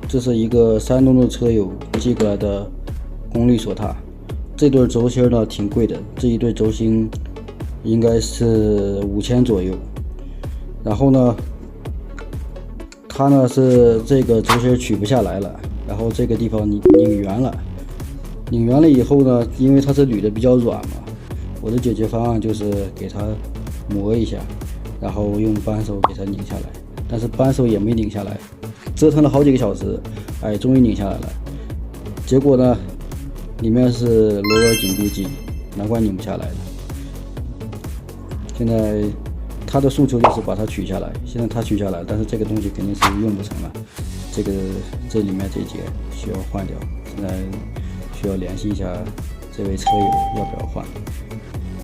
这是一个山东的车友寄过来的功率锁踏，这对轴心呢挺贵的，这一对轴心应该是5000左右。然后呢，它呢是这个轴心取不下来了，然后这个地方拧圆了，拧圆了以后呢，因为它是铝的比较软嘛，我的解决方案就是给它磨一下，然后用扳手给它拧下来，但是扳手也没拧下来，折腾了好几个小时，哎，终于拧下来了。结果呢，里面是螺纹紧固剂，难怪拧不下来了。现在他的诉求就是把它取下来，现在他取下来，但是这个东西肯定是用不成了，这里面这节需要换掉，现在需要联系一下这位车友要不要换。